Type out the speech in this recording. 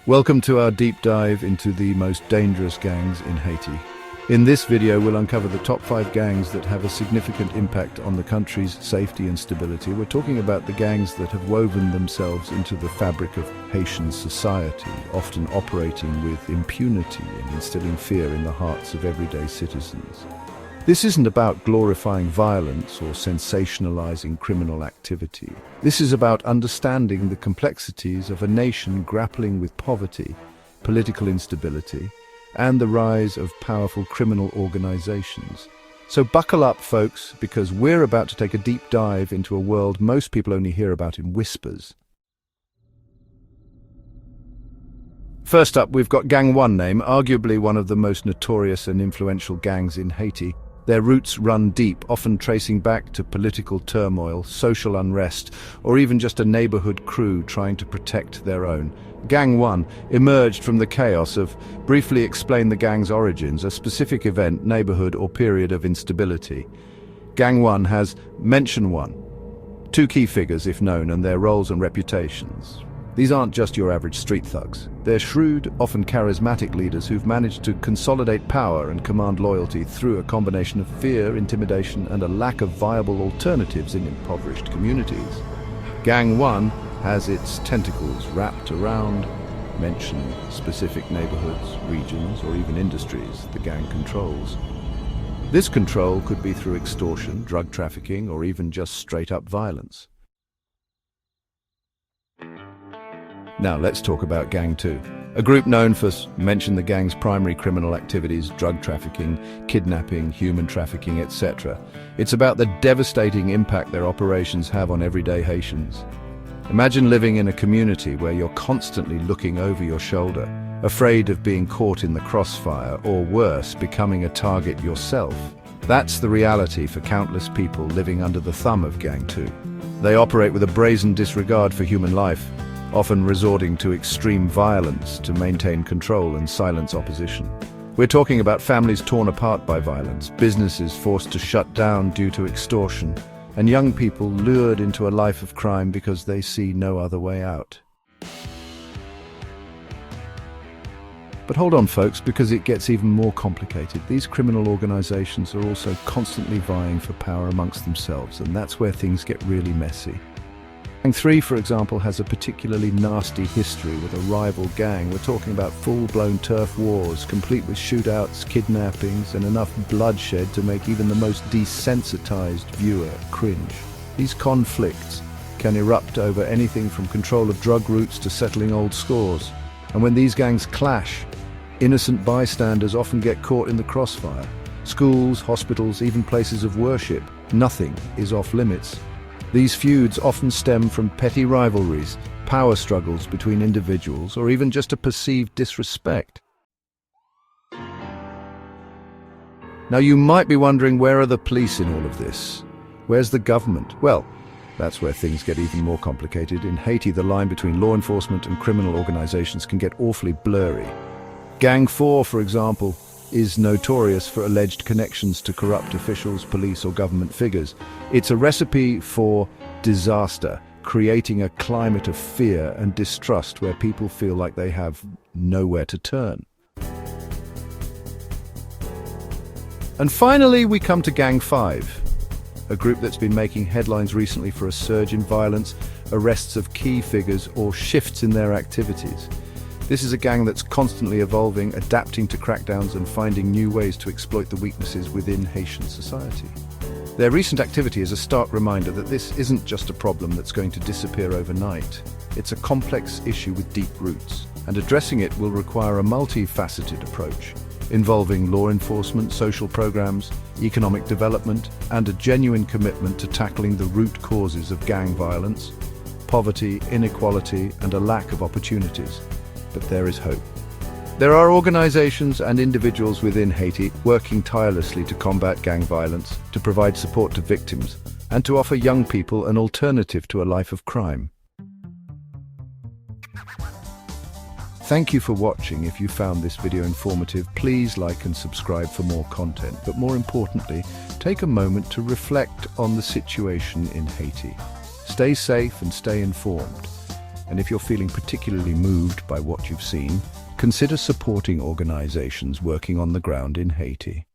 Welcome to our deep dive into the most dangerous gangs in Haiti. In this video, we'll uncover the top 5 gangs that have a significant impact on the country's safety and stability. We're talking about the gangs that have woven themselves into the fabric of Haitian society, often operating with impunity and instilling fear in the hearts of everyday citizens. This isn't about glorifying violence or sensationalizing criminal activity. This is about understanding the complexities of a nation grappling with poverty, political instability, and the rise of powerful criminal organizations. So buckle up, folks, because we're about to take a deep dive into a world most people only hear about in whispers. First up, we've got Gang 1 name, arguably one of the most notorious and influential gangs in Haiti. Their roots run deep, often tracing back to political turmoil, social unrest, or even just a neighborhood crew trying to protect their own. Gang 1 emerged from the chaos of, briefly explain the gang's origins, a specific event, neighborhood, or period of instability. Gang 1 has Mention 1, 2 key figures if known, and their roles and reputations. These aren't just your average street thugs. They're shrewd, often charismatic leaders who've managed to consolidate power and command loyalty through a combination of fear, intimidation, and a lack of viable alternatives in impoverished communities. Gang 1 has its tentacles wrapped around, mention specific neighborhoods, regions, or even industries the gang controls. This control could be through extortion, drug trafficking, or even just straight-up violence. Now let's talk about Gang 2, a group known for, mention the gang's primary criminal activities, drug trafficking, kidnapping, human trafficking, etc. It's about the devastating impact their operations have on everyday Haitians. Imagine living in a community where you're constantly looking over your shoulder, afraid of being caught in the crossfire, or worse, becoming a target yourself. That's the reality for countless people living under the thumb of Gang 2. They operate with a brazen disregard for human life, often resorting to extreme violence to maintain control and silence opposition. We're talking about families torn apart by violence, businesses forced to shut down due to extortion, and young people lured into a life of crime because they see no other way out. But hold on, folks, because it gets even more complicated. These criminal organizations are also constantly vying for power amongst themselves, and that's where things get really messy. Gang 3, for example, has a particularly nasty history with a rival gang. We're talking about full-blown turf wars, complete with shootouts, kidnappings, and enough bloodshed to make even the most desensitized viewer cringe. These conflicts can erupt over anything from control of drug routes to settling old scores. And when these gangs clash, innocent bystanders often get caught in the crossfire. Schools, hospitals, even places of worship, nothing is off limits. These feuds often stem from petty rivalries, power struggles between individuals, or even just a perceived disrespect. Now you might be wondering, where are the police in all of this? Where's the government? Well, that's where things get even more complicated. In Haiti, the line between law enforcement and criminal organizations can get awfully blurry. Gang 4, for example, is notorious for alleged connections to corrupt officials, police, or government figures. It's a recipe for disaster, creating a climate of fear and distrust where people feel like they have nowhere to turn. And finally, we come to Gang 5, a group that's been making headlines recently for a surge in violence, arrests of key figures, or shifts in their activities. This is a gang that's constantly evolving, adapting to crackdowns and finding new ways to exploit the weaknesses within Haitian society. Their recent activity is a stark reminder that this isn't just a problem that's going to disappear overnight. It's a complex issue with deep roots, and addressing it will require a multifaceted approach, involving law enforcement, social programs, economic development, and a genuine commitment to tackling the root causes of gang violence, poverty, inequality, and a lack of opportunities. But there is hope. There are organizations and individuals within Haiti working tirelessly to combat gang violence, to provide support to victims, and to offer young people an alternative to a life of crime. Thank you for watching. If you found this video informative, please like and subscribe for more content. But more importantly, take a moment to reflect on the situation in Haiti. Stay safe and stay informed. And if you're feeling particularly moved by what you've seen, consider supporting organizations working on the ground in Haiti.